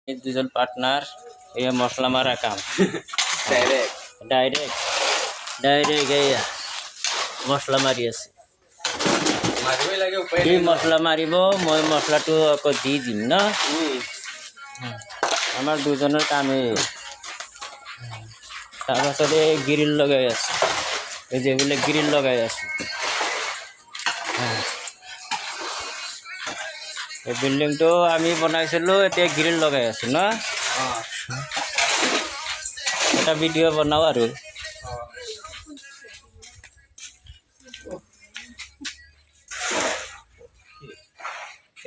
এই দুজন পার্টনার এই মশলা মারা কাম ডাইরেক্ট এই মশলা মারি আছে এই মশলা মারিব মই মশলাটো আকৌ দি দিম ন আমাৰ দুজনৰ কামে তাৰপাছতে গ্ৰিল লগাই আছে এই যে বোলে গ্ৰিল লগাই আছে এই বিল্ডিংটো আমি বনাইছিলোঁ এতিয়া গ্ৰিল লগাই আছোঁ ন এটা ভিডিঅ' বনাওঁ আৰু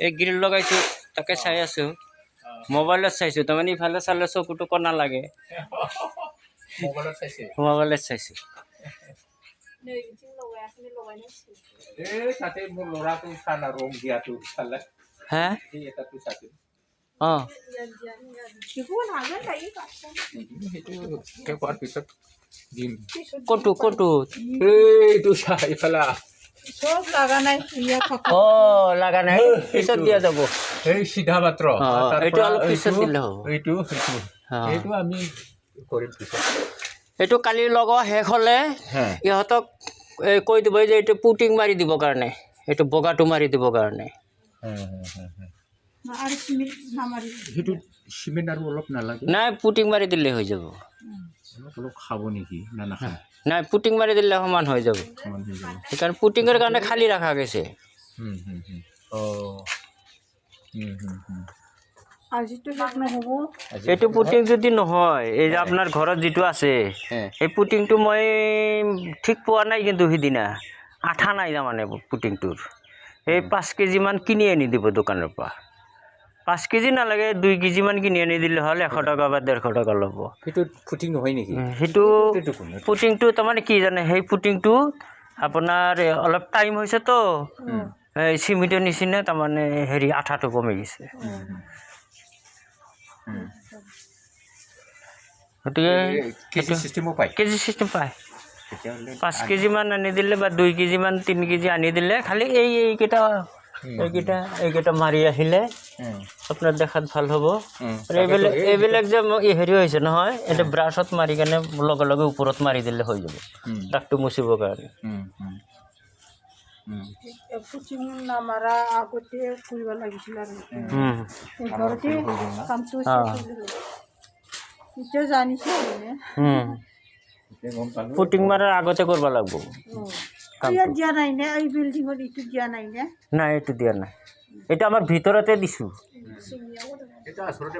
এই গ্ৰিল লগাইছোঁ তাকে চাই আছোঁ মোবাইলত চাইছোঁ তাৰমানে ইফালে চালে চকুটো ক নালাগে মোবাইলত চাইছোঁ হে অঁ ক'তো এইটো ইফালে সব লাগা নাই অঁ লাগা নাই পিছত দিয়া যাব এই চিধা মাত্ৰ এইটো অলপ পিছত দিলে হ'ব এইটো আমি কৰিম পিছত এইটো কালি লগোৱা শেষ হ'লে ইহঁতক কৈ দিব যে এইটো পুটিং মাৰি দিবৰ কাৰণে এইটো বগাটো মাৰি দিবৰ কাৰণে আৰ সিমেন্ট না মাৰি সেইটো চিমেণ্ট আৰু অলপ নালাগে নাই পুটিং মাৰি দিলে হৈ যাব অলপ খাব নেকি না নাখায় নাই পুটিং মাৰি দিলে সমান হৈ যাব সমান হৈ যাব সেইকাৰণে পুটিঙৰ কাৰণে খালী ৰখা গৈছে আজিটো শেষ নহ'ব এইটো পুটিং যদি নহয় এই যে আপোনাৰ ঘৰত যিটো আছে এই পুটিংটো মই ঠিক পোৱা নাই কিন্তু সিদিনা আঠা নাই তাৰমানে পুটিংটোৰ এই 5 কেজিমান কিনি আনি দিব দোকানৰ পৰা 5 কেজি নালাগে 2 কেজিমান কিনি আনি দিলে হ'ল 100 টকা বা 150 টকা ল'ব সেইটো ফুটিং নহয় নেকি সেইটো পুটিংটো তাৰমানে কি জানে সেই পুটিংটো আপোনাৰ অলপ টাইম হৈছে তো এই চিমেণ্টৰ নিচিনা তাৰমানে হেৰি আঠাটো কমি গৈছে গতিকে কেজি চিষ্টেমো পায় কেজি চিষ্টেম পায় 5 কেজিমান আনি দিলে বা 2 কেজিমান 3 কেজি আনি দিলে খালি এইকেইটা মাৰি আহিলে আপোনাৰ দেখাত ভাল হ'ব এইবিলাক যে হেৰি হৈছে নহয় এটা ব্ৰাছত মাৰি কেনে লগে লগে ওপৰত মাৰি দিলে হৈ যাব দাগটো মুচিবৰ কাৰণে পুচিং না মাৰা আগতে কৰিব লাগিছিল আৰু ঘৰতে কামটো এতিয়া জানিছে পুটিং মাৰাৰ আগতে কৰিব লাগিব ইয়াত দিয়া নাই নে এই বিল্ডিঙত এইটো দিয়া নাই নে নাই এইটো দিয়া নাই এইটো আমাৰ ভিতৰতে দিছোঁ এটা আচলতে